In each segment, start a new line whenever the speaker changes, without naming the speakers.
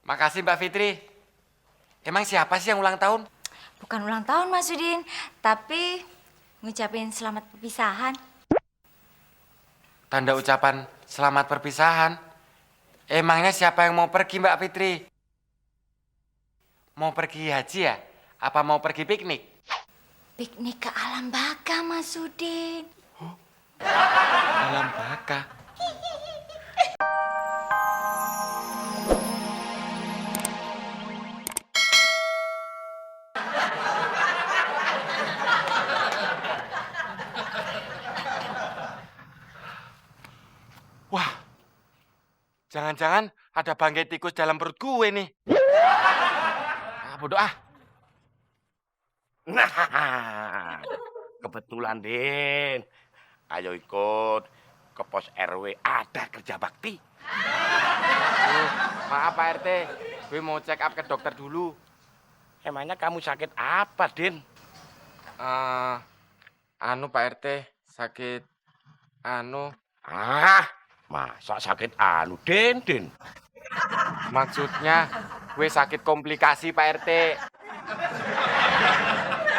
Makasih Mbak Fitri. Emang siapa sih yang ulang tahun?
Bukan ulang tahun Mas Udin, tapi ngucapin selamat perpisahan.
Tanda ucapan selamat perpisahan. Emangnya siapa yang mau pergi Mbak Fitri? Mau pergi haji ya? Apa mau pergi piknik?
Piknik ke alam baka Mas Udin.
Alam baka. Wah, jangan-jangan ada bangkai tikus dalam perut gue nih. Bodoh ah.
Nah, kebetulan, Din. Ayo ikut ke pos RW, ada kerja bakti.
Maaf Pak RT, gue mau check up ke dokter dulu.
Emangnya kamu sakit apa, Din?
Anu Pak RT, sakit
Masa sakit anu, Din?
Maksudnya gue sakit komplikasi Pak RT.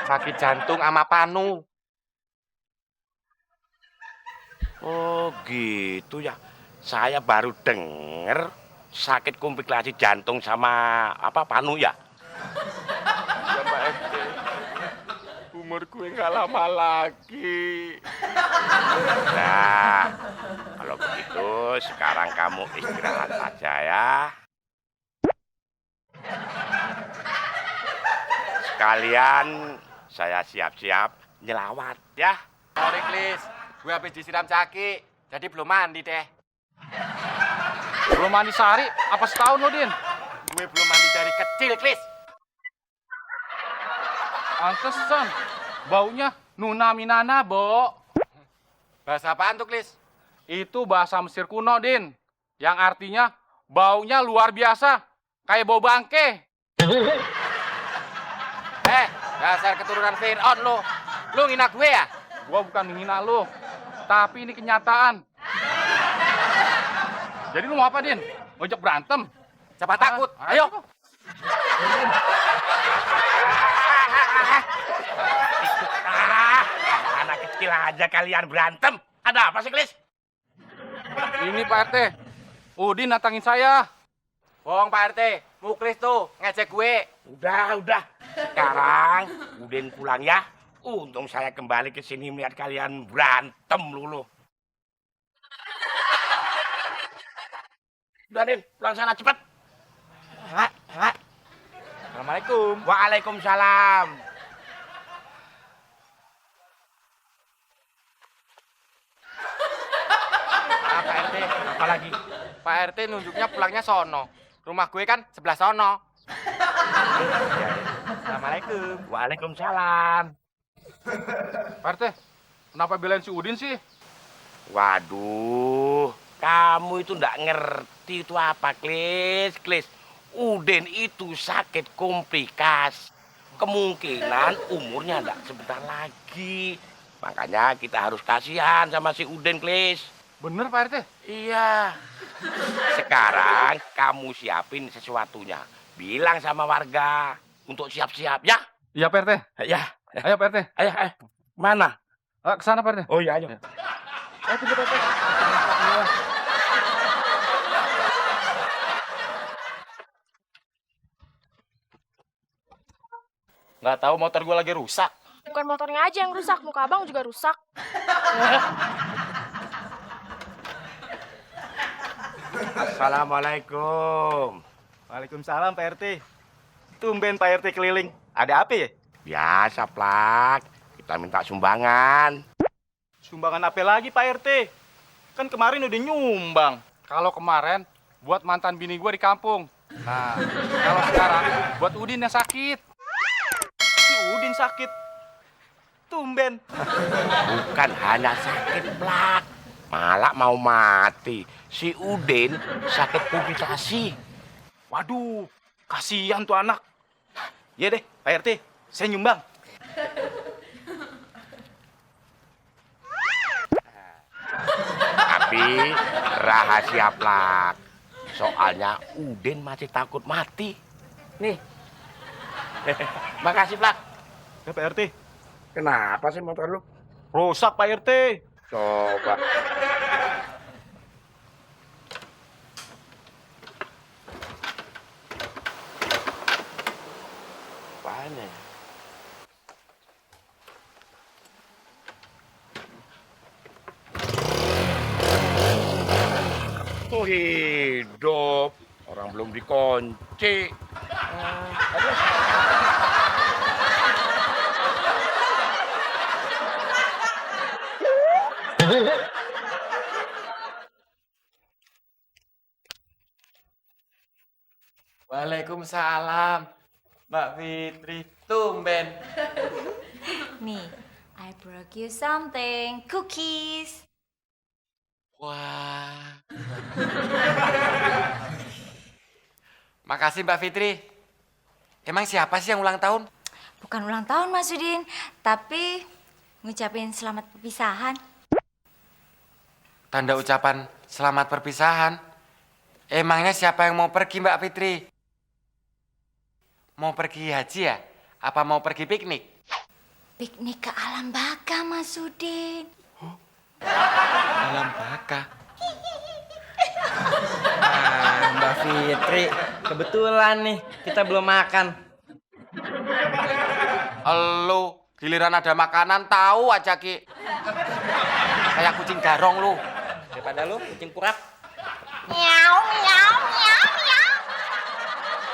Sakit jantung sama panu.
Oh, gitu ya. Saya baru denger sakit komplikasi jantung sama panu ya.
Ya Pak RT, umur gue gak lama lagi.
Nah, kalau begitu sekarang kamu istirahat aja ya. Sekalian saya siap-siap nyelawat ya.
Sorry Klis, gue habis disiram caki, jadi belum mandi deh.
Belum mandi sehari, apa setahun lo, Din?
Gue belum mandi dari kecil, Klis.
Pantesan, baunya Nuna Minana, Bo.
Bahasa apaan tuh, Klis?
Itu bahasa Mesir kuno, Din. Yang artinya baunya luar biasa, kayak bau bangke.
Dasar keturunan Fir'aun lo. Lo ngina gue ya?
Gua bukan menghina lo, tapi ini kenyataan. Jadi lu mau apa, Din? Ngojek berantem?
Cepat takut, ayo.
Anak kecil aja kalian berantem. Ada apa sih, Klis?
Ini Pak RT, Udin datangin saya.
Bohong Pak RT, Muklis tuh ngejek gue.
Udah. Sekarang Udin pulang ya. Untung saya kembali ke sini melihat kalian berantem lulu. Udah, Din, pulang sana cepet.
Assalamualaikum.
Waalaikumsalam.
Pak RT,
Apa lagi?
Pak RT nunjuknya pulangnya sono. Rumah gue kan sebelah sono. Assalamualaikum.
Waalaikumsalam.
Pak RT, kenapa belain si Udin sih?
Waduh, kamu itu nggak ngerti itu apa, Klis. Udin itu sakit komplikasi. Kemungkinan umurnya nggak sebentar lagi. Makanya kita harus kasihan sama si Udin, Klis.
Bener Pak RT?
Iya. Sekarang kamu siapin sesuatunya. Bilang sama warga untuk siap-siap, ya?
Iya Pak RT.
Ya.
Ayo Pak RT.
Ayo. Mana?
Ke sana Pak RT.
Oh iya, ayo.
Ayo tunggu Pak RT. Nggak tahu motor gue lagi rusak.
Bukan motornya aja yang rusak, muka abang juga rusak.
Assalamualaikum.
Waalaikumsalam Pak RT. Tumben Pak RT keliling. Ada apa ya?
Biasa, Plak. Kita minta sumbangan.
Sumbangan apa lagi Pak RT? Kan kemarin udah nyumbang.
Kalau kemarin buat mantan bini gue di kampung. Nah, kalau sekarang buat Udin yang sakit.
Si Udin sakit. Tumben.
Bukan hanya sakit, Plak. Malah mau mati. Si Udin sakit komplikasi.
Waduh, kasihan tuh anak. Ya deh, Pak RT, saya nyumbang.
Tapi rahasia, Plak. Soalnya Udin masih takut mati. Nih. Makasih, Plak.
Ya Pak RT.
Kenapa sih motor lu?
Rusak Pak RT.
Coba. Apaan ya? Oh, hidup. Orang belum dikunci.
Waalaikumsalam, Mbak Fitri. Tumben.
Nih, I brought you something. Cookies.
Wah. Makasih Mbak Fitri. Emang siapa sih yang ulang tahun?
Bukan ulang tahun Mas Udin, tapi ngucapin selamat perpisahan.
Tanda ucapan selamat perpisahan. Emangnya siapa yang mau pergi Mbak Fitri? Mau pergi haji ya? Apa mau pergi piknik?
Piknik ke alam baka Mas Udin.
Alam baka.
Mbak Fitri, kebetulan nih kita belum makan.
Elu, giliran ada makanan tahu aja Ki. Kayak kucing garong lu.
Daripada lu kucing kurap.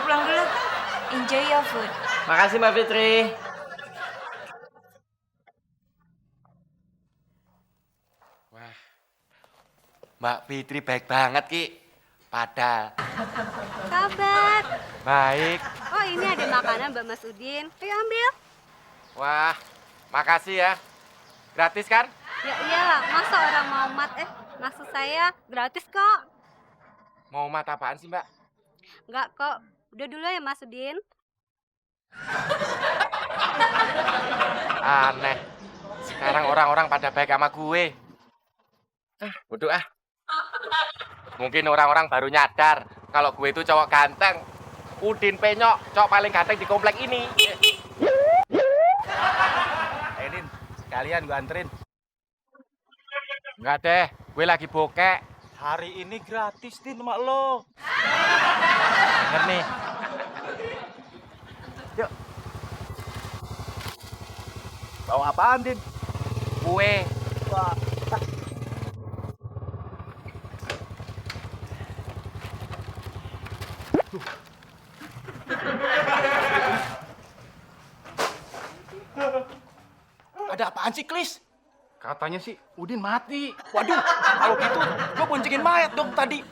Pulang dulu. Enjoy your food.
Makasih Mbak Fitri.
Wah, Mbak Fitri baik banget Ki. Padahal.
Kabar?
Baik.
Oh ini ada makanan Mbak Mas Udin. Ayo ambil.
Wah, makasih ya. Gratis kan?
Ya iyalah, masa orang mau mat maksud saya gratis kok.
Mau mat apaan sih Mbak?
Enggak kok. Udah dulu ya Mas Udin.
Aneh. Sekarang orang-orang pada baik sama gue. Bodoh ah. Mungkin orang-orang baru nyadar kalau gue itu cowok ganteng. Udin Penyok, cowok paling ganteng di komplek ini.
Din, sekalian gue anterin.
Enggak deh, gue lagi bokek.
Hari ini gratis Din sama lo.
Denger nih.
Yuk. Bawa apaan Din?
Kue.
Wah. Ada apaan sih, Klis?
Katanya sih Udin mati.
Waduh, kalau gitu gue boncengin mayat dong tadi.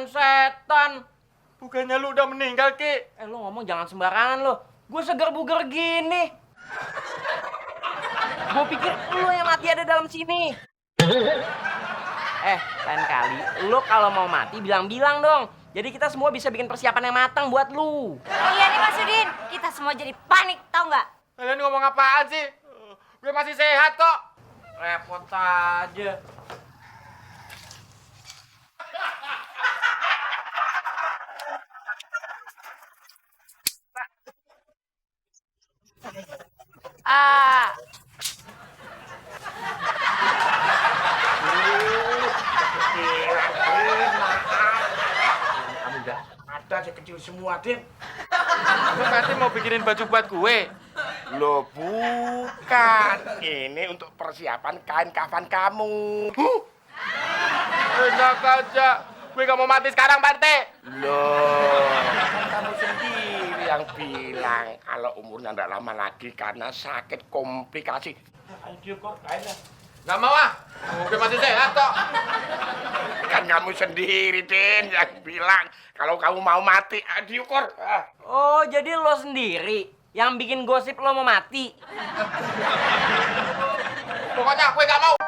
Setan.
Bukannya lu udah meninggal, Ki?
Lu ngomong jangan sembarangan lo. Gue seger buger gini. Gue pikir lu yang mati ada dalam sini. Lain kali lu kalau mau mati bilang-bilang dong. Jadi kita semua bisa bikin persiapan yang matang buat lu.
Iya nih Mas Udin, kita semua jadi panik, tau nggak?
Kalian ngomong apaan sih? Gue masih sehat kok.
Repot aja.
Kamu udah ada kecil semua, Din.
Lu pasti mau bikinin baju buat gue.
Loh, bukan. Ini untuk persiapan kain kafan kamu.
Enak aja. Gue gak mau mati sekarang, Pak RT.
Loh, kan kamu sendiri yang bilang kalau umurnya nggak lama lagi karena sakit komplikasi. Ayo kok, kainnya.
Nggak mau ah. Gue masih sehat kok.
Kan kamu sendiri, Den, yang bilang kalau kamu mau mati, diukur.
Oh, jadi lo sendiri yang bikin gosip lo mau mati?
Pokoknya gue nggak mau.